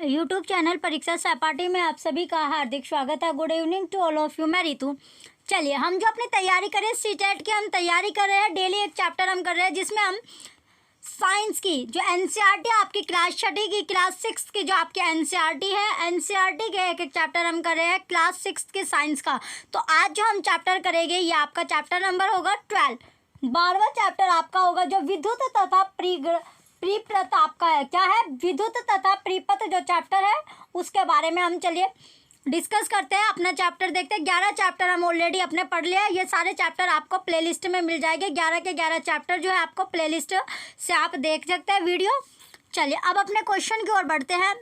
YouTube channel परीक्षा सहपाठी में आप सभी का हार्दिक स्वागत है। Good evening to all of you. मैं रितु। चलिए, हम जो अपनी तैयारी कर रहे हैं सीटेट की, हम तैयारी कर रहे हैं। डेली एक चैप्टर हम कर रहे हैं, जिसमें हम साइंस की जो एनसीईआरटी है आपकी क्लास 6 की, क्लास 6 की जो आपकी एनसीईआरटी है, एनसीईआरटी के एक एक चैप्टर हम कर रहे हैं क्लास 6 के साइंस का। तो आज जो हम चैप्टर करेंगे ये आपका चैप्टर नंबर होगा 12। 12वां चैप्टर आपका होगा जो विद्युत तथा प्रीपत आपका है। क्या है? विद्युत तथा प्रीपत जो चैप्टर है उसके बारे में हम चलिए डिस्कस करते हैं। अपना चैप्टर देखते हैं। 11 चैप्टर हम ऑलरेडी अपने पढ़ लिया। ये सारे चैप्टर आपको प्लेलिस्ट में मिल जाएंगे। 11 के 11 चैप्टर जो है आपको प्लेलिस्ट से आप देख सकते हैं वीडियो। चलिए, अब अपने क्वेश्चन की ओर बढ़ते हैं,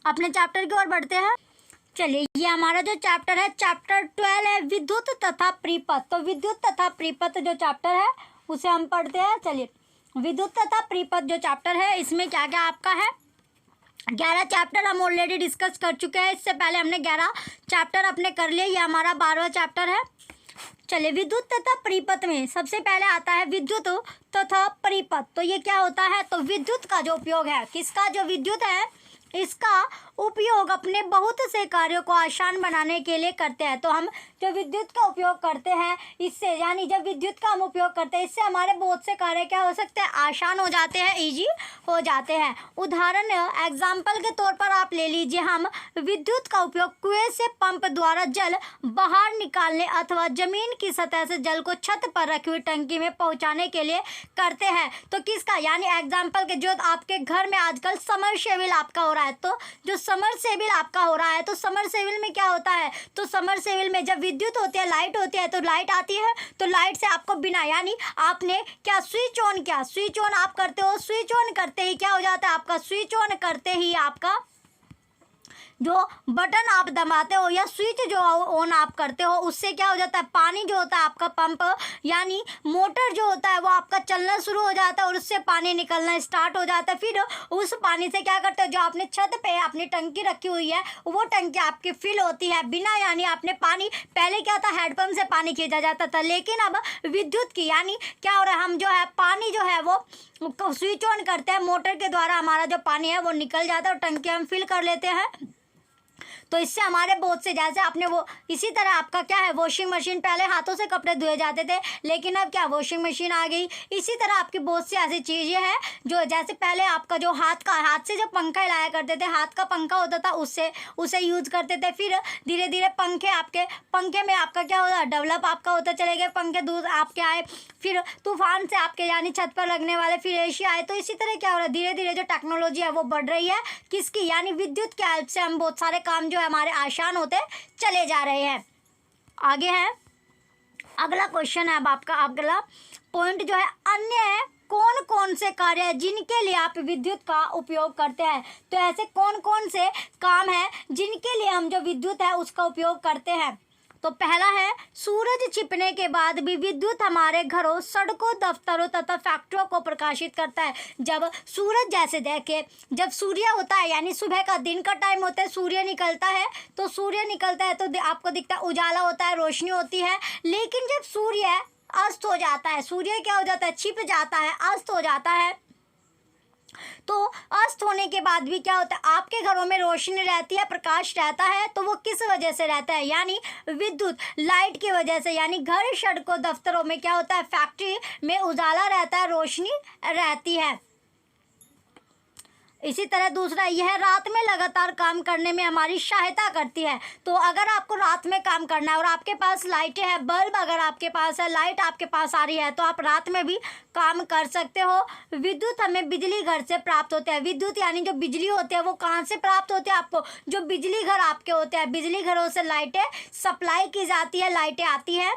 अपने चैप्टर की ओर बढ़ते हैं। चलिए, ये हमारा जो चैप्टर है चैप्टर 12 है विद्युत तथा प्रीपत। तो विद्युत तथा प्रीपत जो चैप्टर है उसे हम पढ़ते हैं। चलिए, विद्युत तथा प्रीपत जो चैप्टर है इसमें क्या क्या आपका है। 11 चैप्टर हम ऑलरेडी डिस्कस कर चुके हैं। इससे पहले हमने 11 चैप्टर अपने कर लिए। ये हमारा 12वां चैप्टर है। चलिए, विद्युत तथा प्रीपत में सबसे पहले आता है विद्युत तथा प्रीपत। तो ये क्या होता है? तो विद्युत का जो उपयोग है, किसका? जो विद्युत है इसका उपयोग अपने बहुत से कार्यों को आसान बनाने के लिए करते हैं। तो हम जो विद्युत का उपयोग करते हैं इससे, यानी जब विद्युत का हम उपयोग करते हैं इससे हमारे बहुत से कार्य क्या हो सकते हैं? आसान हो जाते हैं, इजी हो जाते हैं। उदाहरण एग्जाम्पल के तौर पर आप ले लीजिए, हम विद्युत का उपयोग कुएं से पंप द्वारा जल बाहर निकालने अथवा जमीन की सतह से जल को छत पर रखी हुई टंकी में पहुंचाने के लिए करते हैं। तो किसका? यानी एग्जाम्पल के जो आपके घर में आजकल समरसेबिल आपका हो रहा है, तो जो समरसेबिल आपका हो रहा है, तो समरसेबिल में क्या होता है? तो समरसेबिल में जब विद्युत होती है, लाइट होती है, तो लाइट आती है, तो लाइट से आपको बिना, यानी आपने क्या स्विच ऑन किया, स्विच ऑन आप करते हो, स्विच ऑन करते ही क्या हो जाता है आपका? स्विच ऑन करते ही आपका जो बटन आप दबाते हो या स्विच जो ऑन आप करते हो उससे क्या हो जाता है? पानी जो होता है आपका पंप यानी मोटर जो होता है वो आपका चलना शुरू हो जाता है और उससे पानी निकलना स्टार्ट हो जाता है। फिर उस पानी से क्या करते हो? जो आपने छत पे अपनी टंकी रखी हुई है वो टंकी आपकी फिल होती है बिना, यानी आपने पानी, पहले क्या था हैंडपंप से पानी खींचा जाता था, लेकिन अब विद्युत की, यानी क्या हो रहा है? हम जो है पानी जो है वो स्विच ऑन करते हैं, मोटर के द्वारा हमारा जो पानी है वो निकल जाता है और टंकी हम फिल कर लेते हैं। तो इससे हमारे बहुत से, जैसे आपने वो, इसी तरह आपका क्या है? वॉशिंग मशीन, पहले हाथों से कपड़े धोए जाते थे लेकिन अब क्या वॉशिंग मशीन आ गई। इसी तरह आपकी बहुत सी ऐसी चीज़ें हैं जो, जैसे पहले आपका जो हाथ से जो पंखा हिलाया करते थे, हाथ का पंखा होता था, उससे उसे यूज़ करते थे। फिर धीरे धीरे पंखे में आपका क्या होता है? डेवलप आपका होता चले गए, पंखे दूर आपके आए, फिर तूफान से आपके यानी छत पर लगने वाले फिर एसी आए। तो इसी तरह क्या हो रहा है? धीरे धीरे जो टेक्नोलॉजी है वो बढ़ रही है, किसकी? यानी विद्युत के हेल्प से हम बहुत सारे काम जो है हमारे आसान होते चले जा रहे हैं। आगे है अगला क्वेश्चन है। अब आपका अगला पॉइंट जो है अन्य है, कौन कौन से कार्य हैं जिनके लिए आप विद्युत का उपयोग करते हैं? तो ऐसे कौन कौन से काम हैं जिनके लिए हम जो विद्युत है उसका उपयोग करते हैं? तो पहला है, सूरज छिपने के बाद भी विद्युत हमारे घरों, सड़कों, दफ्तरों तथा फैक्ट्रियों को प्रकाशित करता है। जब सूरज, जैसे देखिए, जब सूर्य होता है यानी सुबह का, दिन का टाइम होता है, सूर्य निकलता है, तो सूर्य निकलता है तो आपको दिखता है उजाला होता है, रोशनी होती है। लेकिन जब सूर्य अस्त हो जाता है, सूर्य क्या हो जाता है? छिप जाता है, अस्त हो जाता है। तो अस्त होने के बाद भी क्या होता है? आपके घरों में रोशनी रहती है, प्रकाश रहता है, तो वो किस वजह से रहता है? यानी विद्युत, लाइट की वजह से। यानी घर, सड़कों, दफ्तरों में क्या होता है? फैक्ट्री में उजाला रहता है, रोशनी रहती है। इसी तरह दूसरा यह रात में लगातार काम करने में हमारी सहायता करती है। तो अगर आपको रात में काम करना है और आपके पास लाइटें हैं, बल्ब अगर आपके पास है, लाइट आपके पास आ रही है, तो आप रात में भी काम कर सकते हो। विद्युत हमें बिजली घर से प्राप्त होते हैं। विद्युत यानी जो बिजली होते हैं वो कहाँ से प्राप्त होते हैं? आपको जो बिजली घर आपके होते हैं, बिजली घरों से लाइटें सप्लाई की जाती है, लाइटें आती हैं।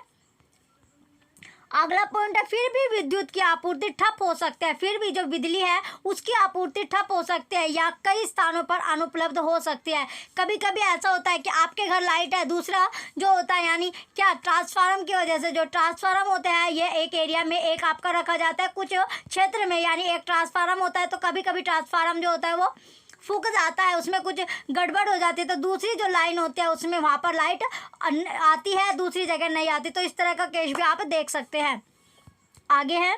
अगला पॉइंट है, फिर भी विद्युत की आपूर्ति ठप हो सकती है। फिर भी जो बिजली है उसकी आपूर्ति ठप हो सकती है या कई स्थानों पर अनुपलब्ध हो सकती है। कभी कभी ऐसा होता है कि आपके घर लाइट है, दूसरा जो होता है यानी क्या, ट्रांसफार्मर की वजह से, जो ट्रांसफार्मर होते हैं ये एक एरिया में एक आपका रखा जाता है, कुछ क्षेत्र में यानी एक ट्रांसफार्मर होता है, तो कभी कभी ट्रांसफार्मर जो होता है वो फूक जाता है, उसमें कुछ गड़बड़ हो जाती है, तो दूसरी जो लाइन होती है उसमें वहाँ पर लाइट आती है, दूसरी जगह नहीं आती। तो इस तरह का केस भी आप देख सकते हैं। आगे है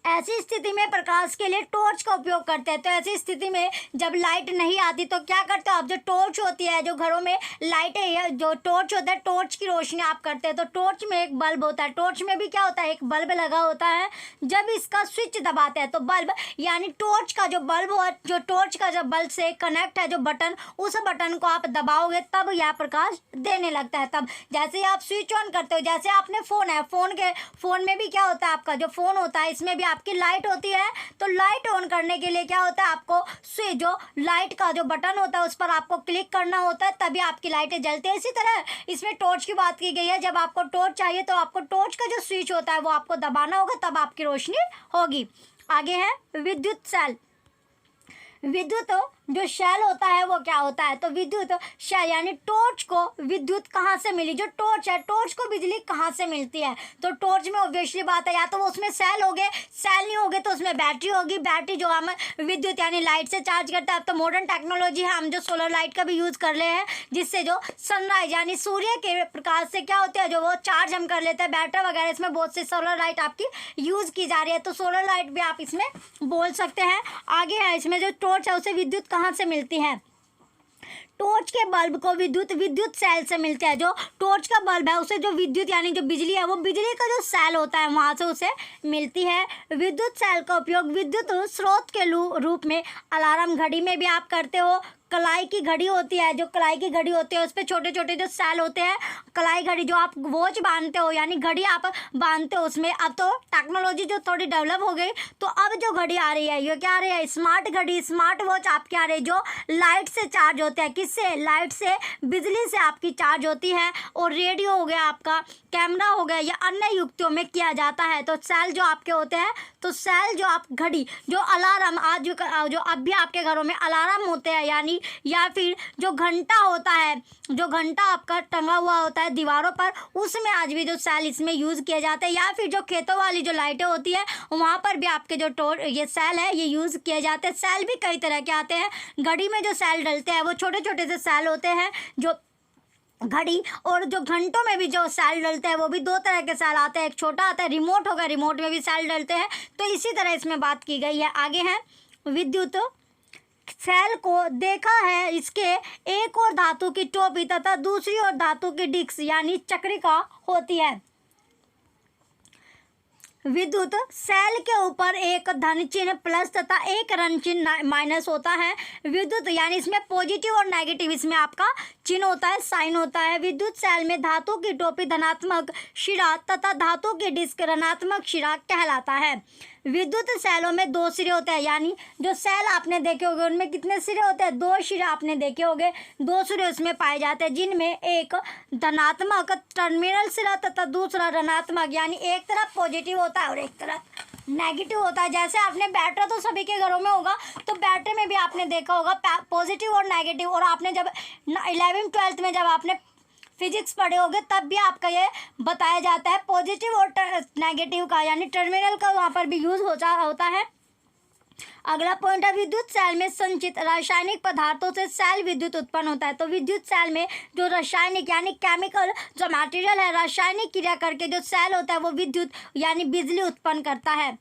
ऐसी स्थिति में प्रकाश के लिए टॉर्च का उपयोग करते हैं। तो ऐसी स्थिति में जब लाइट नहीं आती तो क्या करते हो आप, जो टॉर्च होती है, जो घरों में लाइटें, जो टॉर्च होता है, टॉर्च की रोशनी आप करते हैं। तो टॉर्च में एक बल्ब होता है, टॉर्च में भी क्या होता है, एक बल्ब लगा होता है। जब इसका स्विच दबाते हैं तो बल्ब यानी टॉर्च का जो बल्ब हो, जो टॉर्च का जो बल्ब से कनेक्ट है जो बटन, उस बटन को आप दबाओगे तब यह प्रकाश देने लगता है। तब जैसे ही आप स्विच ऑन करते हो, जैसे आपने फ़ोन है, फ़ोन में भी क्या होता है, आपका जो फ़ोन होता है इसमें भी आपकी लाइट होती है। तो लाइट ऑन करने के लिए क्या होता है, आपको स्विच, जो लाइट का जो बटन होता है उस पर आपको क्लिक करना होता है, तभी आपकी लाइटें जलती है। इसी तरह इसमें टॉर्च की बात की गई है। जब आपको टॉर्च चाहिए तो आपको टॉर्च का जो स्विच होता है वो आपको दबाना होगा, तब आपकी रोशनी होगी। आगे है विद्युत सेल। विद्युत जो शेल होता है वो क्या होता है, तो विद्युत शेल यानी टॉर्च को विद्युत कहाँ से मिली, जो टॉर्च है, टॉर्च को बिजली कहाँ से मिलती है। तो टॉर्च में ऑब्वियसली बात है, या तो वो उसमें सेल होगे, सेल नहीं होगे तो उसमें बैटरी होगी, बैटरी जो हम विद्युत यानी लाइट से चार्ज करते हैं। अब तो मॉडर्न टेक्नोलॉजी है, हम जो सोलर लाइट का भी यूज़ कर रहे हैं, जिससे जो सनराइज यानी सूर्य के प्रकाश से क्या होता है, जो वो चार्ज हम कर लेते हैं बैटरी वगैरह, इसमें बहुत सी सोलर लाइट आपकी यूज़ की जा रही है। तो सोलर लाइट भी आप इसमें बोल सकते हैं। आगे है इसमें जो टॉर्च है उसे विद्युत कहाँ से मिलती है, टॉर्च के बल्ब को विद्युत सेल से मिलता है। जो टॉर्च का बल्ब है उसे जो विद्युत यानी जो बिजली है, वो बिजली का जो सेल होता है वहाँ से उसे मिलती है। विद्युत सेल का उपयोग विद्युत स्रोत के रूप में अलार्म, घड़ी में भी आप करते हो। कलाई की घड़ी होती है, जो कलाई की घड़ी होती है उस पर छोटे छोटे जो सेल होते हैं, कलाई घड़ी जो आप वॉच बांधते हो यानी घड़ी आप बांधते हो उसमें। अब तो टेक्नोलॉजी जो थोड़ी डेवलप हो गई, तो अब जो घड़ी आ रही है ये क्या आ रही है, स्मार्ट घड़ी, स्मार्ट वॉच आपकी आ रही है, जो लाइट से चार्ज होते हैं। किससे, लाइट से, बिजली से आपकी चार्ज होती है। और रेडियो हो गया आपका, कैमरा हो गया, या अन्य युक्तियों में किया जाता है। तो सेल जो आपके होते हैं, तो सेल जो आप घड़ी, जो अलार्म, आज जो अब भी आपके घरों में अलार्म होते हैं यानी, या फिर जो घंटा होता है, जो घंटा आपका टंगा हुआ होता है दीवारों पर, उसमें आज भी जो सेल इसमें यूज़ किए जाते हैं। या फिर जो खेतों वाली जो लाइटें होती है वहाँ पर भी आपके जो ये सेल है ये यूज़ किए जाते हैं। सेल भी कई तरह के आते हैं। घड़ी में जो सेल डलते हैं वो छोटे छोटे से सेल होते हैं, जो घड़ी, और जो घंटों में भी जो सेल डलते हैं वो भी दो तरह के सेल आते हैं। एक छोटा आता है, रिमोट होगा, रिमोट में भी सेल डलते हैं। तो इसी तरह इसमें बात की गई है। आगे है विद्युत सेल को देखा है, इसके एक और धातु की टोपी तथा दूसरी ओर धातु की डिस्क यानी चक्रिका होती है। विद्युत सेल के ऊपर एक धन चिन्ह प्लस तथा एक ऋण चिन्ह माइनस होता है। विद्युत यानी इसमें पॉजिटिव और नेगेटिव इसमें आपका चिन्ह होता है, साइन होता है। विद्युत सेल में धातु की टोपी धनात्मक शिरा तथा धातु की डिस्क ऋणात्मक शिरा कहलाता है। विद्युत सेलों में दो सिरे होते हैं, यानी जो सेल आपने देखे होंगे उनमें कितने सिरे होते हैं, दो सिरे आपने देखे होंगे, दो सिरे उसमें पाए जाते हैं, जिनमें एक धनात्मक टर्मिनल सिरा तथा दूसरा ऋणात्मक, यानी एक तरफ पॉजिटिव होता है और एक तरफ नेगेटिव होता है। जैसे आपने बैटरी तो सभी के घरों में होगा, तो बैटरी में भी आपने देखा होगा पॉजिटिव और नेगेटिव। और आपने जब 11वीं 12th में जब आपने फिजिक्स पढ़े होगे तब भी आपका ये बताया जाता है पॉजिटिव और नेगेटिव का, यानी टर्मिनल का वहाँ पर भी यूज़ होता है। अगला पॉइंट है विद्युत सेल में संचित रासायनिक पदार्थों से सेल विद्युत उत्पन्न होता है। तो विद्युत सेल में जो रासायनिक यानी केमिकल जो मटेरियल है, रासायनिक क्रिया करके जो सेल होता है वो विद्युत यानी बिजली उत्पन्न करता है।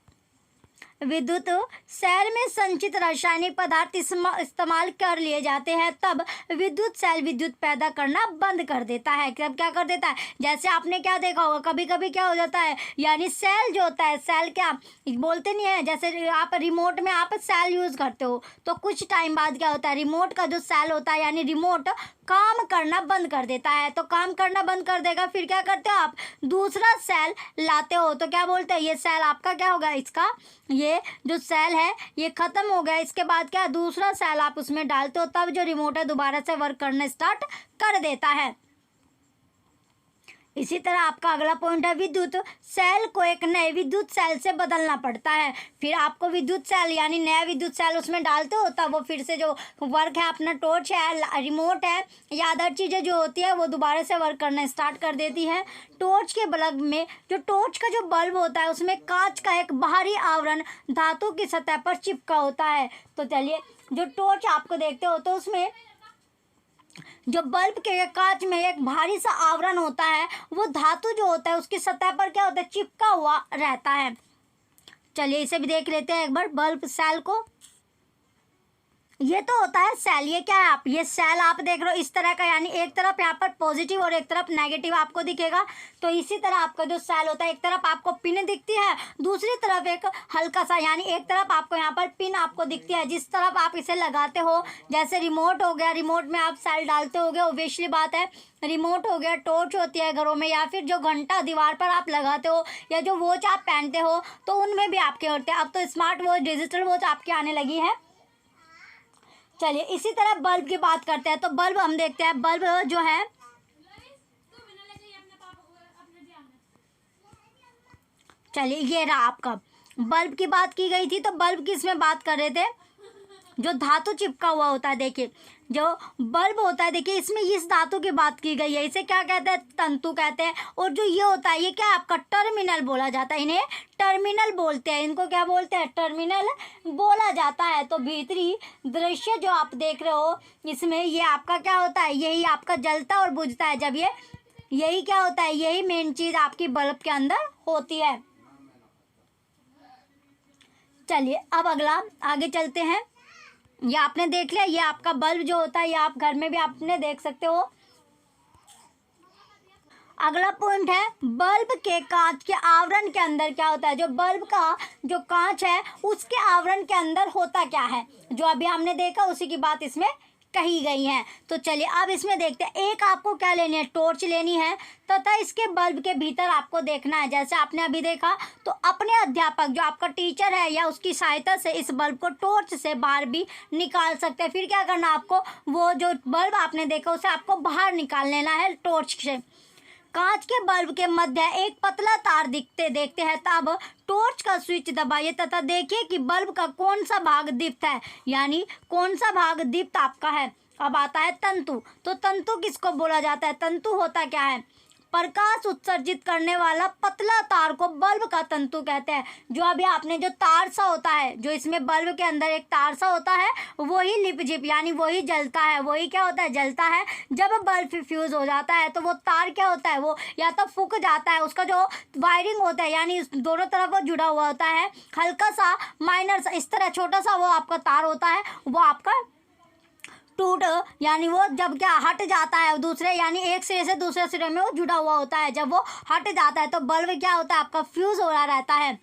विद्युत सेल में संचित रासायनिक पदार्थ इस्तेमाल कर लिए जाते हैं, तब विद्युत सेल विद्युत पैदा करना बंद कर देता है। तब क्या कर देता है, जैसे आपने क्या देखा होगा, कभी कभी क्या हो जाता है, यानी सेल जो होता है, सेल क्या बोलते नहीं है, जैसे आप रिमोट में आप सेल यूज़ करते हो, तो कुछ टाइम बाद क्या होता है, रिमोट का जो सेल होता है यानी रिमोट काम करना बंद कर देता है। तो काम करना बंद कर देगा, फिर क्या करते हो आप, दूसरा सेल लाते हो, तो क्या बोलते हैं, ये सेल आपका क्या होगा, इसका ये जो सेल है ये ख़त्म हो गया, इसके बाद क्या दूसरा सेल आप उसमें डालते हो, तब जो रिमोट है दोबारा से वर्क करना स्टार्ट कर देता है। इसी तरह आपका अगला पॉइंट है विद्युत सेल को एक नए विद्युत सेल से बदलना पड़ता है। फिर आपको विद्युत सेल यानी नया विद्युत सेल उसमें डालते हो, तब वो फिर से जो वर्क है अपना टॉर्च है, रिमोट है या अदर चीज़ें जो होती है वो दोबारा से वर्क करना स्टार्ट कर देती है। टॉर्च के बल्ब में जो टॉर्च का जो बल्ब होता है उसमें कांच का एक बाहरी आवरण धातु की सतह पर चिपका होता है। तो चलिए, जो टॉर्च आपको देखते हो तो उसमें जो बल्ब के कांच में एक भारी सा आवरण होता है, वो धातु जो होता है उसकी सतह पर क्या होता है, चिपका हुआ रहता है। चलिए इसे भी देख लेते हैं एक बार, बल्ब सेल को। ये तो होता है सेल। ये क्या है, आप ये सेल आप देख रहे हो इस तरह का, यानी एक तरफ यहाँ पर पॉजिटिव और एक तरफ नेगेटिव आपको दिखेगा। तो इसी तरह आपका जो सेल होता है, एक तरफ आपको पिन दिखती है, दूसरी तरफ एक हल्का सा, यानी एक तरफ आपको यहाँ पर पिन आपको दिखती है। जिस तरफ आप इसे लगाते हो, जैसे रिमोट हो गया, रिमोट में आप सेल डालते होगे, ऑब्वियसली बात है। रिमोट हो गया, टॉर्च होती है घरों में, या फिर जो घंटा दीवार पर आप लगाते हो, या जो वॉच आप पहनते हो, तो उनमें भी आपके होते हैं। अब तो स्मार्ट वॉच, डिजिटल वॉच आपके आने लगी है। चलिए इसी तरह बल्ब की बात करते हैं। तो बल्ब हम देखते हैं, बल्ब जो है, चलिए ये रहा आपका बल्ब की बात की गई थी। तो बल्ब की इसमें बात कर रहे थे, जो धातु चिपका हुआ होता है, देखिए जो बल्ब होता है, देखिए इसमें इस धातु की बात की गई है, इसे क्या कहते हैं, तंतु कहते हैं। और जो ये होता है, ये क्या आपका टर्मिनल बोला जाता है, इन्हें टर्मिनल बोलते हैं। इनको क्या बोलते हैं, टर्मिनल बोला जाता है। तो भीतरी दृश्य जो आप देख रहे हो, इसमें ये आपका क्या होता है, यही आपका जलता और बुझता है। जब ये यही क्या होता है, यही मेन चीज़ आपकी बल्ब के अंदर होती है। चलिए अब अगला आगे चलते हैं। ये आपने देख लिया, ये आपका बल्ब जो होता है, ये आप घर में भी आपने देख सकते हो। अगला पॉइंट है, बल्ब के कांच के आवरण के अंदर क्या होता है। जो बल्ब का जो कांच है, उसके आवरण के अंदर होता क्या है, जो अभी हमने देखा उसी की बात इसमें कही गई है। तो चलिए अब इसमें देखते हैं। एक आपको क्या लेनी है, टॉर्च लेनी है, तथा इसके बल्ब के भीतर आपको देखना है। जैसे आपने अभी देखा, तो अपने अध्यापक जो आपका टीचर है, या उसकी सहायता से इस बल्ब को टॉर्च से बाहर भी निकाल सकते हैं। फिर क्या करना आपको, वो जो बल्ब आपने देखा उसे आपको बाहर निकाल लेना है टॉर्च से। कांच के बल्ब के मध्य एक पतला तार देखते हैं। तब टॉर्च का स्विच दबाइए तथा देखिए कि बल्ब का कौन सा भाग दीप्त है, यानी कौन सा भाग दीप्त आपका है। अब आता है तंतु। तो तंतु किसको बोला जाता है, तंतु होता क्या है, प्रकाश उत्सर्जित करने वाला पतला तार को बल्ब का तंतु कहते हैं। जो अभी आपने जो तार सा होता है, जो इसमें बल्ब के अंदर एक तार सा होता है, वही लिपजिप, यानी वही जलता है। वही क्या होता है, जलता है। जब बल्ब फ्यूज हो जाता है, तो वो तार क्या होता है, वो या तो फूक जाता है, उसका जो वायरिंग होता है, यानी दोनों तरफ वो जुड़ा हुआ होता है, हल्का सा माइनर सा इस तरह छोटा सा वो आपका तार होता है, वो आपका टूट, यानी वो जब क्या हट जाता है दूसरे, यानी एक सिरे से दूसरे सिरे में वो जुड़ा हुआ होता है। जब वो हट जाता है तो बल्ब क्या होता है, आपका फ्यूज हो रहा रहता है।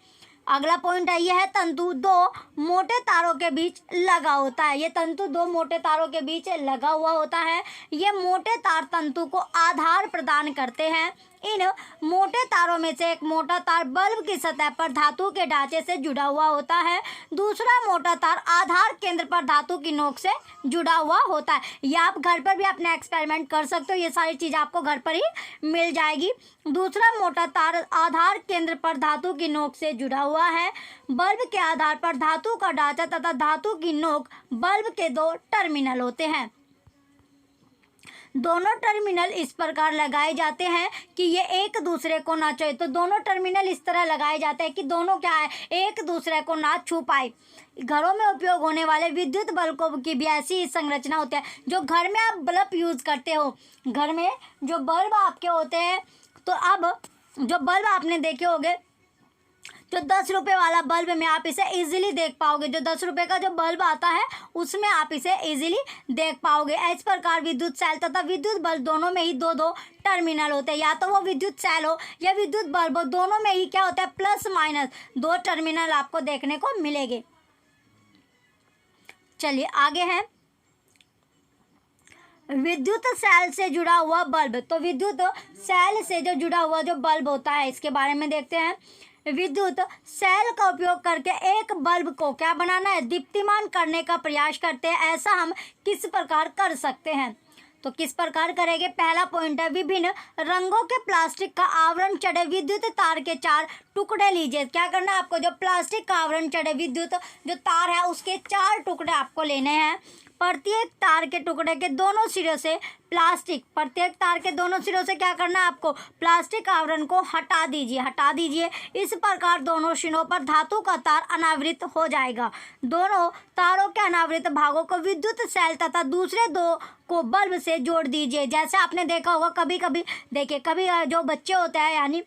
अगला पॉइंट है, ये है तंतु दो मोटे तारों के बीच लगा होता है। ये तंतु दो मोटे तारों के बीच लगा हुआ होता है। ये मोटे तार तंतु को आधार प्रदान करते हैं। इन मोटे तारों में से एक मोटा तार बल्ब की सतह पर धातु के ढांचे से जुड़ा हुआ होता है। दूसरा मोटा तार आधार केंद्र पर धातु की नोक से जुड़ा हुआ होता है। ये आप घर पर भी अपना एक्सपेरिमेंट कर सकते हो, ये सारी चीज़ आपको घर पर ही मिल जाएगी। दूसरा मोटा तार आधार केंद्र पर धातु की नोक से जुड़ा हुआ है। बल्ब के आधार पर धातु का ढांचा तथा धातु की नोक बल्ब के दो टर्मिनल होते हैं। दोनों टर्मिनल इस प्रकार लगाए जाते हैं कि ये एक दूसरे को ना छुए। तो दोनों टर्मिनल इस तरह लगाए जाते हैं कि दोनों क्या है, एक दूसरे को ना छू पाए। घरों में उपयोग होने वाले विद्युत बल्बों की भी ऐसी ही संरचना होती है। जो घर में आप बल्ब यूज़ करते हो, घर में जो बल्ब आपके होते हैं, तो अब जो बल्ब आपने देखे होंगे, जो 10 रुपये वाला बल्ब में आप इसे इजीली देख पाओगे। जो 10 रुपये का जो बल्ब आता है, उसमें आप इसे इजीली देख पाओगे। इस प्रकार विद्युत सेल तथा विद्युत बल्ब दोनों में ही दो दो टर्मिनल होते हैं। या तो वो विद्युत सेल हो या विद्युत बल्ब हो, दोनों में ही क्या होता है, प्लस माइनस दो टर्मिनल आपको देखने को मिलेंगे। चलिए आगे है विद्युत सेल से जुड़ा हुआ बल्ब। तो विद्युत सेल से जो जुड़ा हुआ जो बल्ब होता है, इसके बारे में देखते हैं। विद्युत सेल का उपयोग करके एक बल्ब को क्या बनाना है, दीप्तिमान करने का प्रयास करते हैं। ऐसा हम किस प्रकार कर सकते हैं, तो किस प्रकार करेंगे। पहला पॉइंट है, विभिन्न रंगों के प्लास्टिक का आवरण चढ़े विद्युत तार के 4 टुकड़े लीजिए। क्या करना है आपको, जो प्लास्टिक का आवरण चढ़े विद्युत जो तार है, उसके 4 टुकड़े आपको लेने हैं। प्रत्येक तार के टुकड़े के दोनों सिरों से प्रत्येक तार के दोनों सिरों से क्या करना है आपको, प्लास्टिक आवरण को हटा दीजिए। इस प्रकार दोनों सिरों पर धातु का तार अनावृत हो जाएगा। दोनों तारों के अनावृत भागों को विद्युत सेल तथा दूसरे दो को बल्ब से जोड़ दीजिए। जैसे आपने देखा होगा, कभी कभी देखिए, कभी जो बच्चे होते हैं, यानी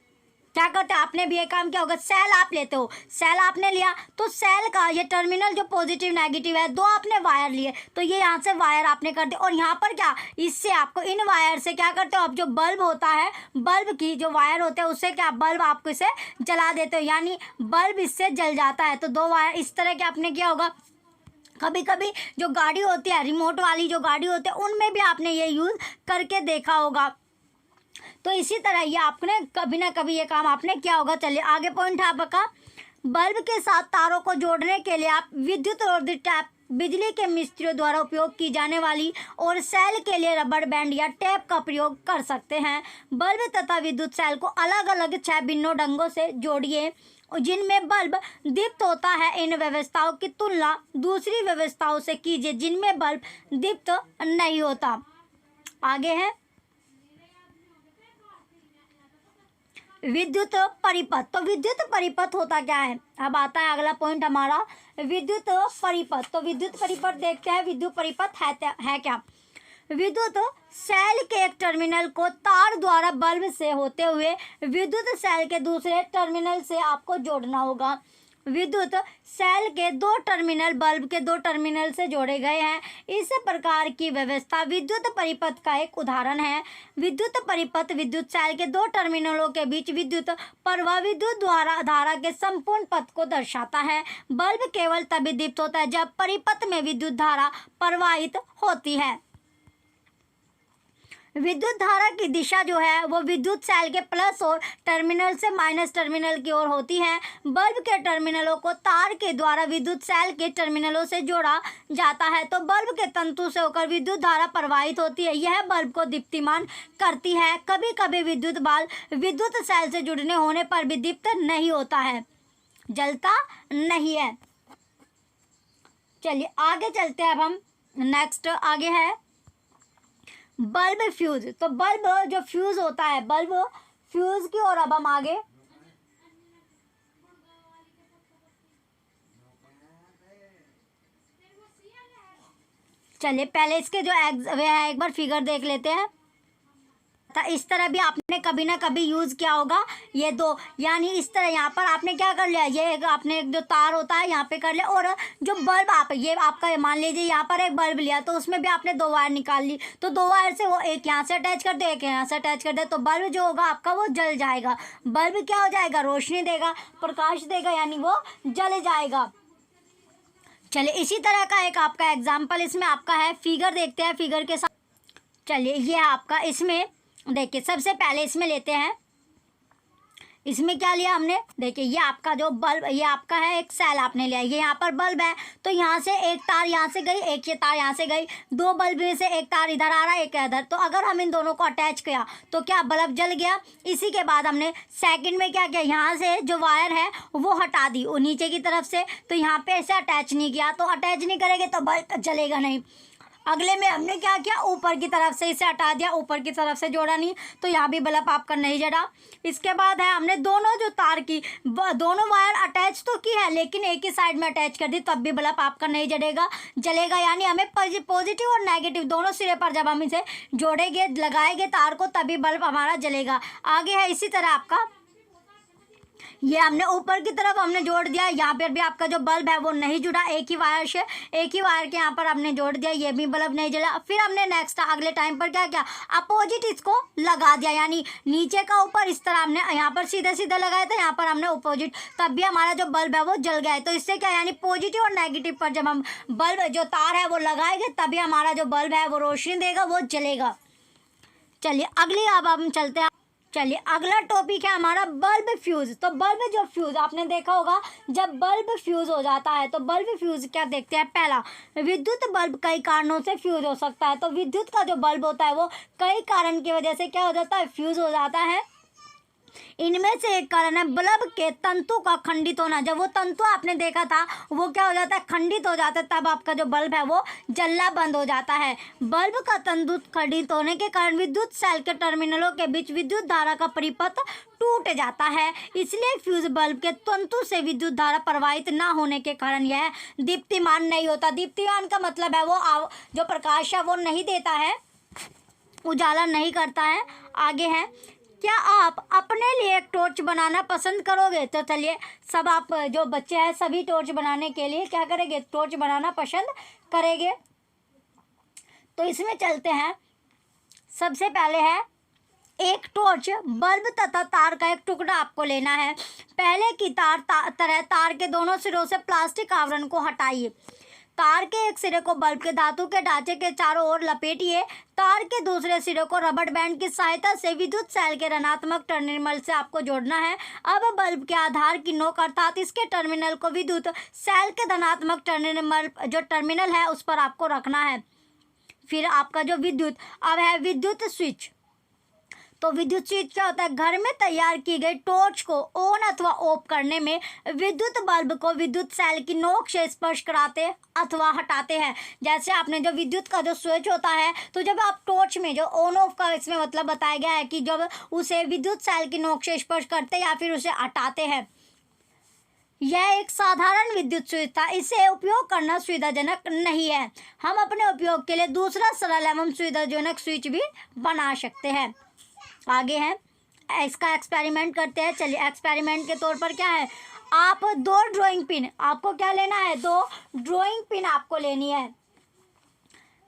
क्या करते हैं, आपने भी ये काम किया होगा, सेल आप लेते हो, सेल आपने लिया तो सेल का ये टर्मिनल जो पॉजिटिव नेगेटिव है, दो आपने वायर लिए तो ये यहाँ से वायर आपने कर दिया, और यहाँ पर क्या, इससे आपको इन वायर से क्या करते हो, अब जो बल्ब होता है, बल्ब की जो वायर होते हैं उससे क्या बल्ब आपको इसे जला देते हो, यानी बल्ब इससे जल जाता है। तो दो वायर इस तरह के आपने किया होगा। कभी कभी जो गाड़ी होती है, रिमोट वाली जो गाड़ी होती है, उनमें भी आपने ये यूज़ करके देखा होगा। तो इसी तरह ये आपने कभी ना कभी ये काम आपने किया होगा। चलिए आगे पॉइंट है आपका, बल्ब के साथ तारों को जोड़ने के लिए आप विद्युत रोधी टैप, बिजली के मिस्त्रियों द्वारा उपयोग की जाने वाली, और सेल के लिए रबर बैंड या टेप का प्रयोग कर सकते हैं। बल्ब तथा विद्युत सेल को अलग अलग 6 भिन्न ढंगों से जोड़िए जिनमें बल्ब दीप्त होता है। इन व्यवस्थाओं की तुलना दूसरी व्यवस्थाओं से कीजिए जिनमें बल्ब दीप्त नहीं होता। आगे है विद्युत परिपथ। तो विद्युत परिपथ होता क्या है, अब आता है अगला पॉइंट हमारा, विद्युत परिपथ। तो विद्युत परिपथ देखते हैं, विद्युत परिपथ है क्या। विद्युत सेल के एक टर्मिनल को तार द्वारा बल्ब से होते हुए विद्युत सेल के दूसरे टर्मिनल से आपको जोड़ना होगा। विद्युत सेल के 2 टर्मिनल बल्ब के 2 टर्मिनल से जोड़े गए हैं। इस प्रकार की व्यवस्था विद्युत परिपथ का एक उदाहरण है। विद्युत परिपथ विद्युत सेल के 2 टर्मिनलों के बीच विद्युत प्रवाह विद्युत द्वारा धारा के संपूर्ण पथ को दर्शाता है। बल्ब केवल तभी दीप्त होता है जब परिपथ में विद्युत धारा प्रवाहित होती है। विद्युत धारा की दिशा जो है वो विद्युत सेल के प्लस और टर्मिनल से माइनस टर्मिनल की ओर होती है। बल्ब के टर्मिनलों को तार के द्वारा विद्युत सेल के टर्मिनलों से जोड़ा जाता है तो बल्ब के तंतु से होकर विद्युत धारा प्रवाहित होती है। यह बल्ब को दीप्तिमान करती है। कभी कभी विद्युत बल्ब विद्युत सेल से जुड़ने होने पर भी दीप्त नहीं होता है, जलता नहीं है। चलिए आगे चलते हैं। अब हम नेक्स्ट आगे है बल्ब फ्यूज। तो बल्ब जो फ्यूज होता है, बल्ब फ्यूज की ओर अब हम आगे चलिए पहले इसके जो एक बार फिगर देख लेते हैं। इस तरह भी आपने कभी ना कभी यूज़ किया होगा। ये दो यानी इस तरह यहाँ पर आपने क्या कर लिया, ये आपने जो तार होता है यहाँ पे कर लिया, और जो बल्ब आप ये आपका मान लीजिए यहाँ पर एक बल्ब लिया तो उसमें भी आपने 2 वायर निकाल ली, तो 2 वायर से वो एक यहाँ से अटैच कर दे, एक यहाँ से अटैच कर दे, तो बल्ब जो होगा आपका वो जल जाएगा। बल्ब क्या हो जाएगा, रोशनी देगा, प्रकाश देगा, यानी वो जल जाएगा। चलिए इसी तरह का एक आपका एग्जाम्पल इसमें आपका है, फिगर देखते हैं फिगर के साथ। चलिए ये आपका इसमें देखिए सबसे पहले इसमें लेते हैं, इसमें क्या लिया हमने, देखिए ये आपका जो बल्ब, ये आपका है एक सेल आपने लिया, ये यहाँ पर बल्ब है तो यहाँ से एक तार यहाँ से गई, एक ये तार यहाँ से गई, 2 बल्ब में से एक तार इधर आ रहा है एक इधर, तो अगर हम इन दोनों को अटैच किया तो क्या बल्ब जल गया। इसी के बाद हमने सेकंड में क्या किया, यहाँ से जो वायर है वो हटा दी वो नीचे की तरफ से, तो यहाँ पे ऐसे अटैच नहीं किया, तो अटैच नहीं करेंगे तो बल्ब जलेगा नहीं। अगले में हमने क्या किया, ऊपर की तरफ से इसे हटा दिया, ऊपर की तरफ से जोड़ा नहीं, तो यहाँ भी बल्ब आपका नहीं जला। इसके बाद है हमने दोनों जो तार की दोनों वायर अटैच तो की है लेकिन एक ही साइड में अटैच कर दी, तब भी बल्ब आपका नहीं जलेगा। यानी हमें पॉजिटिव और नेगेटिव दोनों सिरे पर जब हम इसे जोड़ेंगे लगाएंगे तार को तभी बल्ब हमारा जलेगा। आगे है इसी तरह आपका, ये हमने ऊपर की तरफ हमने जोड़ दिया, यहाँ पर भी आपका जो बल्ब है वो नहीं जुड़ा, एक ही वायर से एक ही वायर के यहाँ पर हमने जोड़ दिया, ये भी बल्ब नहीं जला। फिर हमने नेक्स्ट अगले टाइम पर क्या किया, अपोजिट इसको लगा दिया, यानी नीचे का ऊपर इस तरह हमने यहाँ पर सीधे सीधे लगाया था, यहाँ पर हमने अपोजिट, तब भी हमारा जो बल्ब है वो जल गया है। तो इससे क्या यानी पॉजिटिव और नेगेटिव पर जब हम बल्ब जो तार है वो लगाएंगे तभी हमारा जो बल्ब है वो रोशनी देगा, वो जलेगा। चलिए अगली अब हम चलते हैं। चलिए अगला टॉपिक है हमारा बल्ब फ्यूज। तो बल्ब जो फ्यूज आपने देखा होगा, जब बल्ब फ्यूज हो जाता है तो बल्ब फ्यूज क्या देखते हैं। पहला, विद्युत बल्ब कई कारणों से फ्यूज हो सकता है। तो विद्युत का जो बल्ब होता है वो कई कारण की वजह से क्या हो जाता है, फ्यूज हो जाता है। इनमें से एक कारण है बल्ब के तंतु का खंडित होना। जब वो तंतु आपने देखा था वो क्या हो जाता है, खंडित हो जाता है, तब आपका जो बल्ब है वो जलना बंद हो जाता है। बल्ब का तंतु खंडित होने के कारण विद्युत सेल के टर्मिनलों के बीच विद्युत धारा का परिपथ टूट जाता है, इसलिए फ्यूज बल्ब के तंतु से विद्युत धारा प्रवाहित ना होने के कारण यह दीप्तिमान नहीं होता। दीप्तिमान का मतलब है वो जो प्रकाश है वो नहीं देता है, उजाला नहीं करता है। आगे है क्या आप अपने लिए एक टॉर्च बनाना पसंद करोगे? तो चलिए, सब आप जो बच्चे हैं सभी टॉर्च बनाने के लिए क्या करेंगे? टॉर्च बनाना पसंद करेंगे। तो इसमें चलते हैं। सबसे पहले है एक टॉर्च, बल्ब तथा तार का एक टुकड़ा आपको लेना है। पहले की तरह तार के दोनों सिरों से प्लास्टिक आवरण को हटाइए। तार के एक सिरे को बल्ब के धातु के ढांचे के चारों ओर लपेटिए। तार के दूसरे सिरे को रबर बैंड की सहायता से विद्युत सेल के ऋणात्मक टर्मिनल से आपको जोड़ना है। अब बल्ब के आधार की नोक अर्थात इसके टर्मिनल को विद्युत सेल के धनात्मक टर्मिनल है उस पर आपको रखना है। फिर आपका जो अब है विद्युत स्विच। तो विद्युत स्विच क्या होता है? घर में तैयार की गई टॉर्च को ऑन अथवा ऑफ करने में विद्युत बल्ब को विद्युत सेल की नोक से स्पर्श कराते अथवा हटाते हैं। जैसे आपने जो विद्युत का जो स्विच होता है, तो जब आप टॉर्च में जो ऑन ऑफ का इसमें मतलब बताया गया है कि जब उसे विद्युत सेल की नोक से स्पर्श करते या फिर उसे हटाते हैं। यह एक साधारण विद्युत स्विच था। इसे उपयोग करना सुविधाजनक नहीं है। हम अपने उपयोग के लिए दूसरा सरल एवं सुविधाजनक स्विच भी बना सकते हैं। आगे है, इसका एक्सपेरिमेंट करते हैं। चलिए, एक्सपेरिमेंट के तौर पर क्या है? आप 2 ड्राइंग पिन, आपको क्या लेना है? 2 ड्राइंग पिन आपको लेनी है।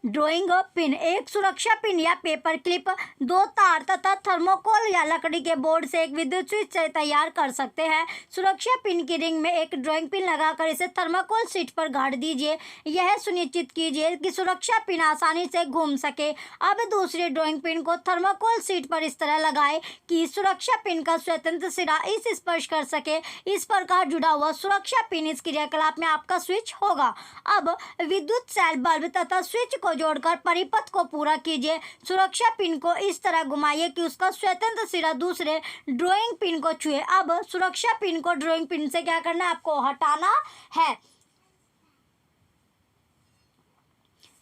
ड्राइंग पिन, एक सुरक्षा पिन या पेपर क्लिप, 2 तार तथा थर्मोकोल या लकड़ी के बोर्ड से एक विद्युत स्विच से तैयार कर सकते हैं। सुरक्षा पिन की रिंग में एक ड्राइंग पिन लगाकर इसे थर्मोकोल शीट पर गाड़ दीजिए। यह सुनिश्चित कीजिए कि सुरक्षा पिन आसानी से घूम सके। अब दूसरी ड्राइंग पिन को थर्मोकोल शीट पर इस तरह लगाएं कि सुरक्षा पिन का स्वतंत्र सिरा इस स्पर्श कर सके। इस प्रकार जुड़ा हुआ सुरक्षा पिन इस क्रियाकलाप में आपका स्विच होगा। अब विद्युत सेल, बल्ब तथा स्विच को जोड़कर परिपथ को पूरा कीजिए। सुरक्षा पिन को इस तरह घुमाइए कि उसका स्वतंत्र सिरा दूसरे ड्राइंग पिन को छुए। अब सुरक्षा पिन को ड्राइंग पिन से क्या करना है? आपको हटाना है,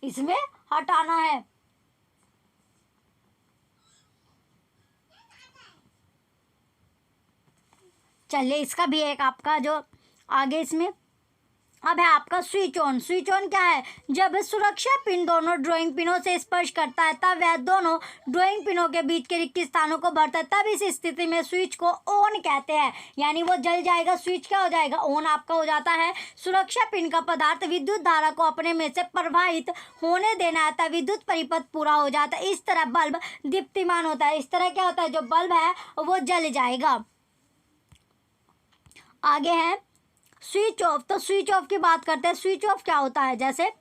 इसमें हटाना है। चलिए, इसका भी एक आपका जो आगे इसमें अब है आपका स्विच ऑन। स्विच ऑन क्या है? जब सुरक्षा पिन दोनों ड्राइंग पिनों से स्पर्श करता है तब वह दोनों ड्राइंग पिनों के बीच के रिक्त स्थानों को भरता है। तब इस स्थिति में स्विच को ऑन कहते हैं, यानी वो जल जाएगा। स्विच क्या हो जाएगा? ऑन आपका हो जाता है। सुरक्षा पिन का पदार्थ विद्युत धारा को अपने में से प्रवाहित होने देना है तब विद्युत परिपथ पूरा हो जाता है। इस तरह बल्ब दीप्तिमान होता है। इस तरह क्या होता है? जो बल्ब है वो जल जाएगा। आगे है स्विच ऑफ। तो स्विच ऑफ की बात करते हैं। स्विच ऑफ क्या होता है? जैसे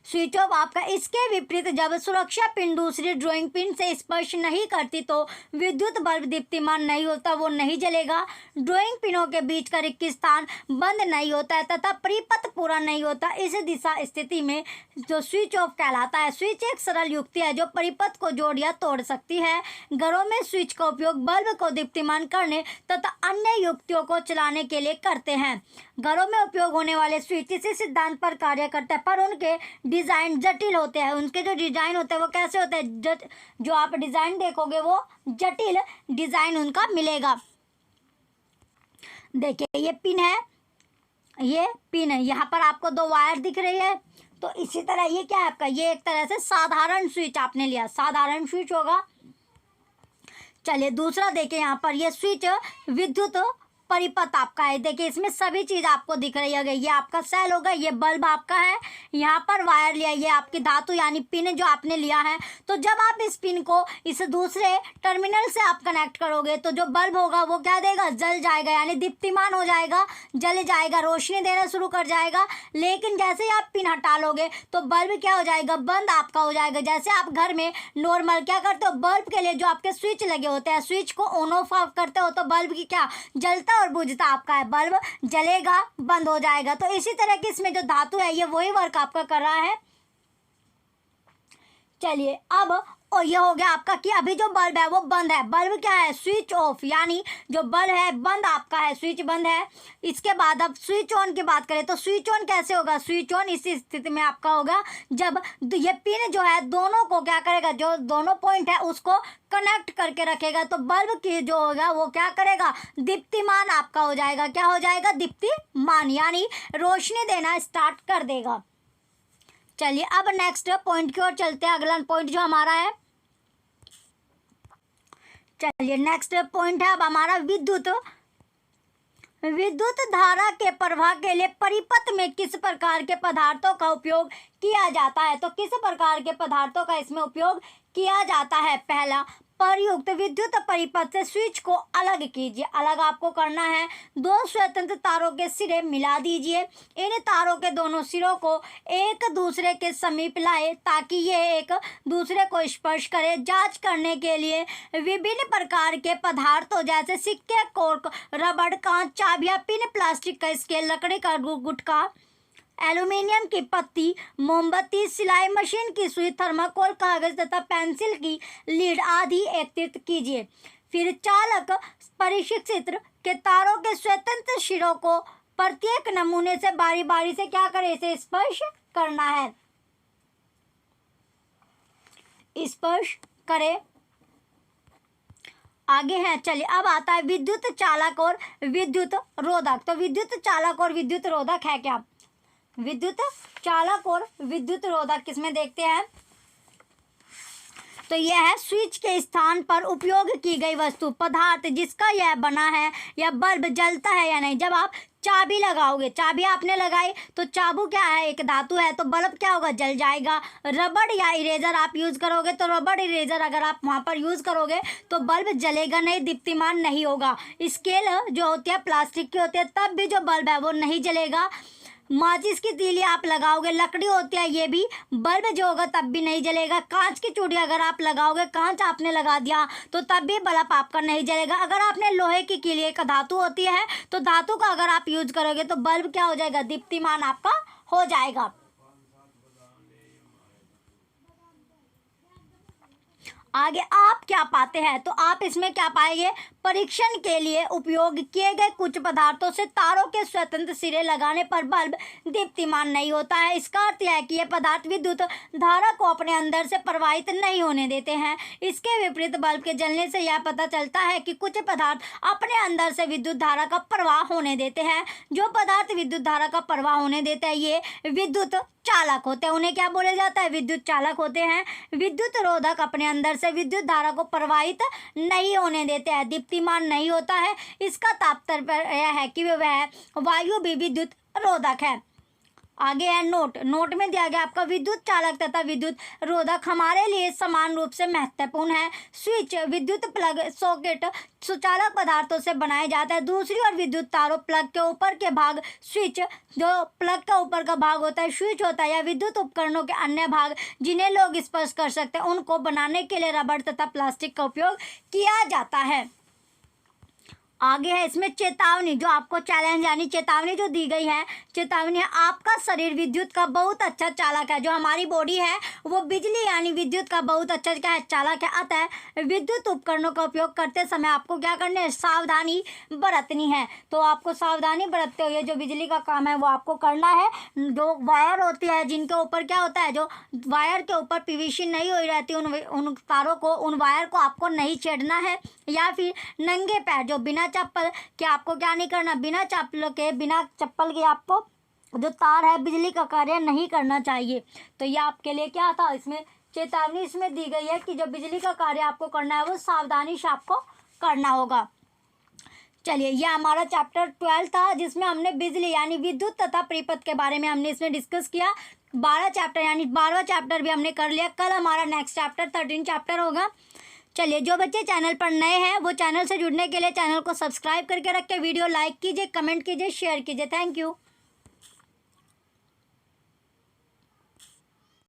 स्विच ऑफ आपका इसके विपरीत, जब सुरक्षा पिन दूसरी ड्राइंग पिन से स्पर्श नहीं करती तो विद्युत बल्ब दीप्तिमान नहीं होता, वो नहीं जलेगा। ड्राइंग पिनों के बीच का रिक्त स्थान बंद नहीं होता है तथा परिपथ पूरा नहीं होता। इस दिशा स्थिति में जो स्विच ऑफ कहलाता है। स्विच एक सरल युक्ति है जो परिपथ को जोड़ या तोड़ सकती है। घरों में स्विच का उपयोग बल्ब को दीप्तिमान करने तथा अन्य युक्तियों को चलाने के लिए करते हैं। घरों में उपयोग होने वाले स्विच इसी सिद्धांत पर कार्य करते हैं, पर उनके डिज़ाइन जटिल होते हैं। उनके जो डिज़ाइन होते हैं वो कैसे होते हैं? जो आप डिज़ाइन देखोगे वो जटिल डिज़ाइन उनका मिलेगा। देखिए, ये पिन है, ये पिन है, यहाँ पर आपको 2 वायर दिख रही है। तो इसी तरह ये क्या है आपका? ये एक तरह से साधारण स्विच आपने लिया, साधारण स्विच होगा। चलिए, दूसरा देखिए, यहाँ पर ये स्विच विद्युत परिपथ आपका है। देखिए, इसमें सभी चीज़ आपको दिख रही है। ये आपका सेल होगा, ये बल्ब आपका है, यहाँ पर वायर लिया, ये आपकी धातु यानी पिन जो आपने लिया है। तो जब आप इस पिन को इस दूसरे टर्मिनल से आप कनेक्ट करोगे तो जो बल्ब होगा वो क्या देगा? जल जाएगा, यानी दीप्तिमान हो जाएगा, जल जाएगा, रोशनी देना शुरू कर जाएगा। लेकिन जैसे ही आप पिन हटा लोगे तो बल्ब क्या हो जाएगा? बंद आपका हो जाएगा। जैसे आप घर में नॉर्मल क्या करते हो? बल्ब के लिए जो आपके स्विच लगे होते हैं, स्विच को ऑन ऑफ करते हो तो बल्ब की क्या जलता और बुझता आपका है, बल्ब जलेगा, बंद हो जाएगा। तो इसी तरह की इसमें जो धातु है ये वही वर्क आपका कर रहा है। चलिए, अब और ये हो गया आपका कि अभी जो बल्ब है वो बंद है। बल्ब क्या है? स्विच ऑफ, यानी जो बल्ब है बंद आपका है, स्विच बंद है। इसके बाद अब स्विच ऑन की बात करें तो स्विच ऑन कैसे होगा? स्विच ऑन इसी स्थिति में आपका होगा जब ये पिन जो है दोनों को क्या करेगा? जो दोनों पॉइंट है उसको कनेक्ट करके रखेगा तो बल्ब की जो होगा वो क्या करेगा? दीप्तिमान आपका हो जाएगा। क्या हो जाएगा? दीप्तिमान, यानी रोशनी देना स्टार्ट कर देगा। चलिए, अब नेक्स्ट पॉइंट की ओर चलते हैं। अगला पॉइंट जो हमारा है, चलिए नेक्स्ट पॉइंट है अब हमारा विद्युत धारा के प्रवाह के लिए परिपथ में किस प्रकार के पदार्थों का उपयोग किया जाता है। तो किस प्रकार के पदार्थों का इसमें उपयोग किया जाता है। पहला, प्रयुक्त विद्युत परिपथ से स्विच को अलग कीजिए। अलग आपको करना है, दो स्वतंत्र तारों के सिरे मिला दीजिए। इन तारों के दोनों सिरों को एक दूसरे के समीप लाए ताकि ये एक दूसरे को स्पर्श करे। जांच करने के लिए विभिन्न प्रकार के पदार्थों जैसे सिक्के, कॉर्क, रबड़, कांच, चाबियां, पिन, प्लास्टिक का स्केल, लकड़ी का गुटखा, एल्यूमिनियम की पत्ती, मोमबत्ती, सिलाई मशीन की सुई, थर्माकोल, कागज तथा पेंसिल की लीड आदि एकत्रित कीजिए। फिर चालक प्रशिक्षित के तारों के स्वतंत्र सिरों को प्रत्येक नमूने से बारी बारी से क्या करें, इसे स्पर्श करना है, स्पर्श करें। आगे है, चलिए अब आता है विद्युत चालक और विद्युत रोधक। तो विद्युत चालक और विद्युत रोधक है क्या। विद्युत चालक और विद्युत रोधक किसमें देखते हैं। तो यह है स्विच के स्थान पर उपयोग की गई वस्तु, पदार्थ जिसका यह बना है या बल्ब जलता है या नहीं। जब आप चाबी लगाओगे, चाबी आपने लगाई तो चाबू क्या है, एक धातु है, तो बल्ब क्या होगा, जल जाएगा। रबड़ या इरेजर आप यूज़ करोगे तो रबड़ इरेजर अगर आप वहाँ पर यूज़ करोगे तो बल्ब जलेगा नहीं, दीप्तिमान नहीं होगा। स्केल जो होती है प्लास्टिक की होती है, तब भी जो बल्ब है वो नहीं जलेगा। माचिस की तीली आप लगाओगे, लकड़ी होती है, ये भी बल्ब जो होगा तब भी नहीं जलेगा। कांच की चूड़ी अगर आप लगाओगे, कांच आपने लगा दिया तो तब भी बल्ब आपका नहीं जलेगा। अगर आपने लोहे की कीली, एक धातु होती है, तो धातु का अगर आप यूज करोगे तो बल्ब क्या हो जाएगा, दीप्तिमान आपका हो जाएगा। आगे आप क्या पाते हैं, तो आप इसमें क्या पाएंगे, परीक्षण के लिए उपयोग किए गए कुछ पदार्थों से तारों के स्वतंत्र सिरे लगाने पर बल्ब दीप्तिमान नहीं होता है। इसका अर्थ यह है कि ये पदार्थ विद्युत धारा को अपने अंदर से प्रवाहित नहीं होने देते हैं। इसके विपरीत बल्ब के जलने से यह पता चलता है कि कुछ पदार्थ अपने अंदर से विद्युत धारा का प्रवाह होने देते हैं। जो पदार्थ विद्युत धारा का प्रवाह होने देते हैं ये विद्युत चालक होते हैं। उन्हें क्या बोले जाता है, विद्युत चालक होते हैं। विद्युत रोधक अपने अंदर से विद्युत धारा को प्रवाहित नहीं होने देते हैं, दीप्तिमान नहीं होता है। इसका तात्पर्य यह है कि वह वायु भी विद्युत रोधक है। आगे है नोट। नोट में दिया गया आपका विद्युत चालक तथा विद्युत रोधक हमारे लिए समान रूप से महत्वपूर्ण है। स्विच, विद्युत प्लग, सॉकेट सुचालक पदार्थों से बनाए जाते हैं। दूसरी ओर विद्युत तारों, प्लग के ऊपर के भाग, स्विच जो प्लग का ऊपर का भाग होता है स्विच होता है, या विद्युत उपकरणों के अन्य भाग जिन्हें लोग स्पर्श कर सकते हैं, उनको बनाने के लिए रबड़ तथा प्लास्टिक का उपयोग किया जाता है। आगे है इसमें चेतावनी, जो आपको चैलेंज यानी चेतावनी जो दी गई है, चेतावनी है आपका शरीर विद्युत का बहुत अच्छा चालक है। जो हमारी बॉडी है वो बिजली यानी विद्युत का बहुत अच्छा क्या है, चालक है। अतः विद्युत उपकरणों का उपयोग करते समय आपको क्या करना है, सावधानी बरतनी है। तो आपको सावधानी बरतते हुए जो बिजली का काम है वो आपको करना है। जो वायर होती है जिनके ऊपर क्या होता है, जो वायर के ऊपर पीवीसी नहीं हुई रहती, उन तारों को, उन वायर को आपको नहीं छेड़ना है। या फिर नंगे पैर जो बिना चप्पल के आपको क्या नहीं करना, बिना चप्पल के आपको जो तार है बिजली का कार्य नहीं करना चाहिए। तो ये आपके लिए क्या था, इसमें चेतावनी इसमें दी गई है कि जो बिजली का कार्य आपको करना है वो सावधानी से आपको करना होगा। चलिए ये हमारा चैप्टर 12 था जिसमें हमने बिजली यानी विद्युत तथा परिपथ के बारे में हमने इसमें डिस्कस किया। 12 चैप्टर यानी 12वां चैप्टर भी हमने कर लिया। कल हमारा नेक्स्ट चैप्टर 13 चैप्टर होगा। चलिए जो बच्चे चैनल पर नए हैं वो चैनल से जुड़ने के लिए चैनल को सब्सक्राइब करके रखें, वीडियो लाइक कीजिए, कमेंट कीजिए, शेयर कीजिए। Thank you.